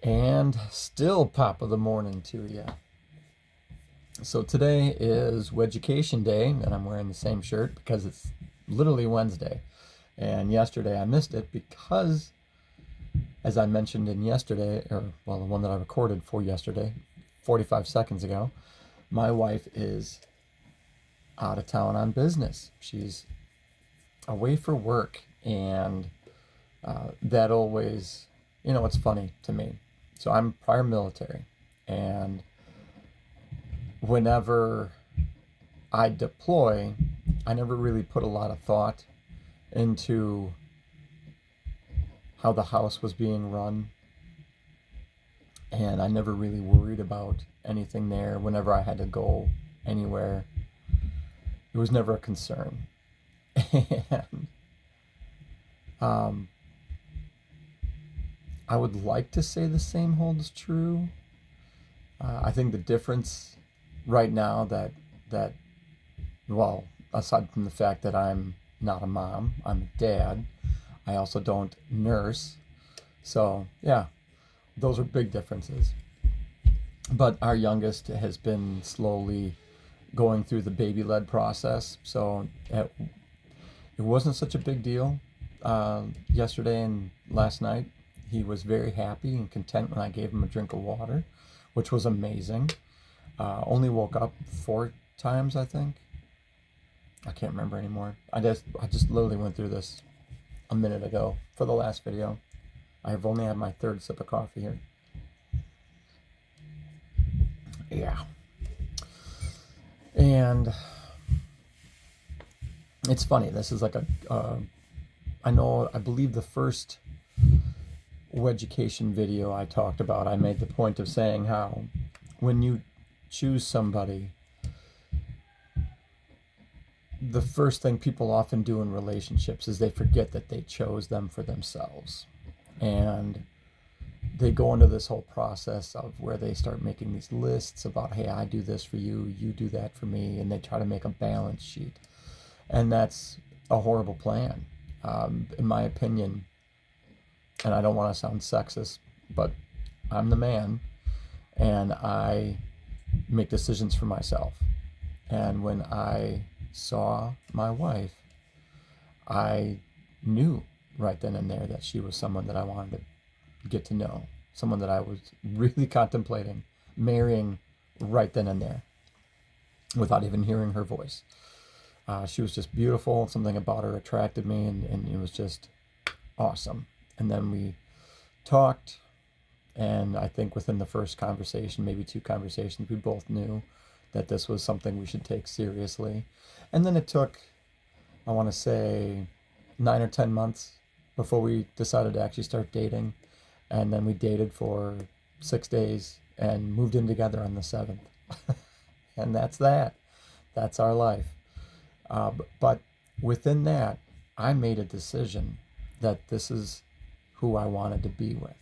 And still top of the morning to you. So today is weducation day, and I'm wearing the same shirt because it's literally Wednesday. And yesterday I missed it because, as I mentioned in yesterday, or well, the one that I recorded for yesterday, 45 seconds ago, my wife is out of town on business. She's away for work, and that always, it's funny to me. So I'm prior military, and whenever I deploy, I never really put a lot of thought into how the house was being run, and I never really worried about anything there. Whenever I had to go anywhere, it was never a concern. And I would like to say the same holds true. I think the difference right now that well, aside from the fact that I'm not a mom, I'm a dad. I also don't nurse. So yeah, those are big differences. But our youngest has been slowly going through the baby-led process, so it wasn't such a big deal yesterday and last night. He was very happy and content when I gave him a drink of water, which was amazing. Only woke up 4 times, I think. I can't remember anymore. I just literally went through this a minute ago for the last video. I've only had my third sip of coffee here. Yeah. And it's funny. This is like I believe the first weducation video I talked about, I made the point of saying how when you choose somebody, the first thing people often do in relationships is they forget that they chose them for themselves. And they go into this whole process of where they start making these lists about, hey, I do this for you, you do that for me, and they try to make a balance sheet. And that's a horrible plan, in my opinion. And I don't want to sound sexist, but I'm the man, and I make decisions for myself. And when I saw my wife, I knew right then and there that she was someone that I wanted to get to know, someone that I was really contemplating marrying right then and there without even hearing her voice. She was just beautiful. Something about her attracted me, and it was just awesome. And then we talked, and I think within the first conversation, maybe 2 conversations, we both knew that this was something we should take seriously. And then it took, I want to say, 9 or 10 months before we decided to actually start dating. And then we dated for 6 days and moved in together on the 7th. And that's that. That's our life. But within that, I made a decision that this is who I wanted to be with.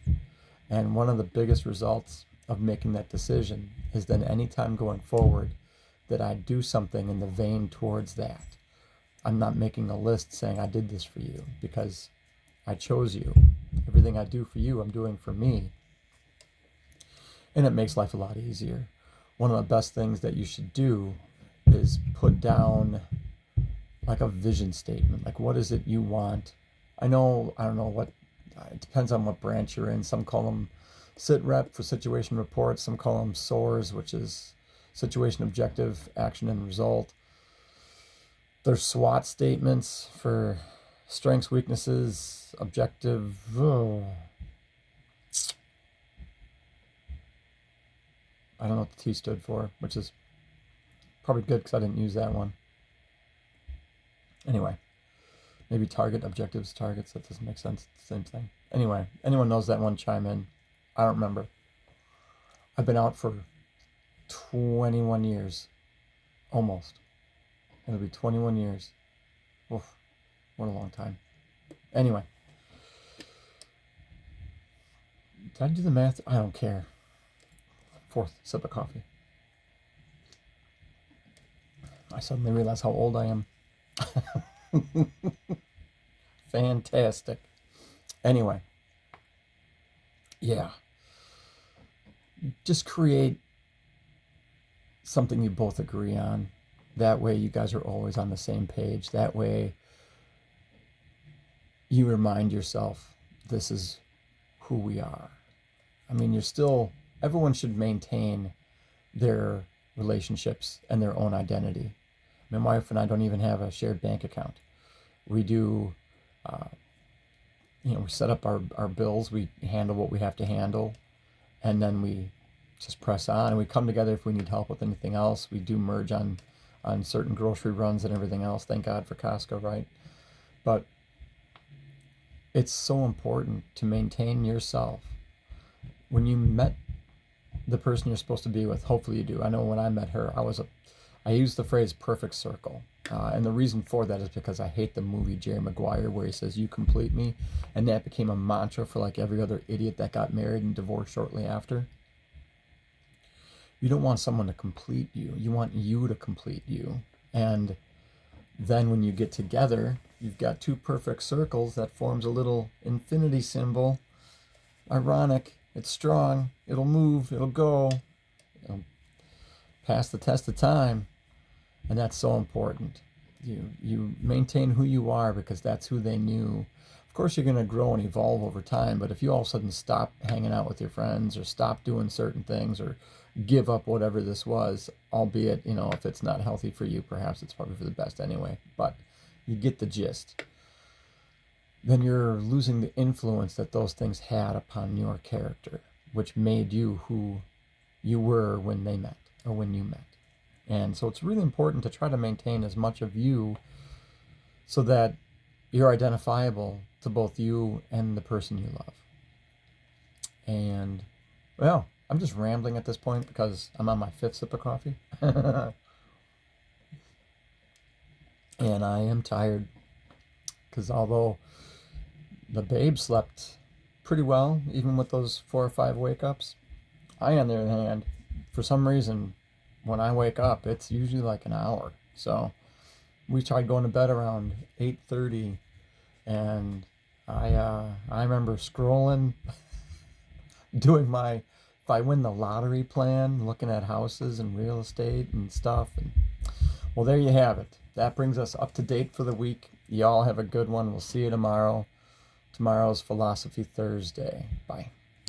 And one of the biggest results of making that decision is then anytime going forward that I do something in the vein towards that. I'm not making a list saying I did this for you because I chose you. Everything I do for you, I'm doing for me. And it makes life a lot easier. One of the best things that you should do is put down like a vision statement. Like, what is it you want? I don't know what, it depends on what branch you're in. Some call them sit rep for situation reports. Some call them SOARs, which is situation, objective, action, and result. There's SWOT statements for strengths, weaknesses, objective. I don't know what the T stood for, which is probably good because I didn't use that one. Anyway, maybe target, objectives, targets. That doesn't make sense. It's the same thing. Anyway, anyone knows that one, chime in. I don't remember. I've been out for 21 years. Almost. It'll be 21 years. Oof, what a long time. Anyway. Did I do the math? I don't care. 4th sip of coffee. I suddenly realize how old I am. Fantastic. Anyway. Yeah. just create something you both agree on. That way you guys are always on the same page. That way you remind yourself, this is who we are. I mean, everyone should maintain their relationships and their own identity. My wife and I don't even have a shared bank account. We do, we set up our bills, we handle what we have to handle, and then we just press on, and we come together if we need help with anything else. We do merge on certain grocery runs and everything else. Thank God for Costco, right? But it's so important to maintain yourself. When you met the person you're supposed to be with, hopefully you do. I know when I met her, I used the phrase perfect circle. And the reason for that is because I hate the movie Jerry Maguire where he says, "You complete me." And that became a mantra for like every other idiot that got married and divorced shortly after. You don't want someone to complete you. You want you to complete you. And then when you get together, you've got two perfect circles that forms a little infinity symbol. Ironic. It's strong. It'll move. It'll go. It'll pass the test of time. And that's so important. You maintain who you are because that's who they knew. Of course, you're going to grow and evolve over time, but if you all of a sudden stop hanging out with your friends or stop doing certain things or give up whatever this was, albeit, if it's not healthy for you, perhaps it's probably for the best anyway, but you get the gist. Then you're losing the influence that those things had upon your character, which made you who you were when they met or when you met. And so it's really important to try to maintain as much of you so that you're identifiable to both you and the person you love. And, well, I'm just rambling at this point because I'm on my 5th sip of coffee. And I am tired because although the babe slept pretty well, even with those 4 or 5 wake-ups, I, on the other hand, for some reason, when I wake up, it's usually like an hour. So we tried going to bed around 8:30, and I remember scrolling, doing my if I win the lottery plan, looking at houses and real estate and stuff. And well, there you have it. That brings us up to date for the week. Y'all have a good one. We'll see you tomorrow. Tomorrow's Philosophy Thursday. Bye.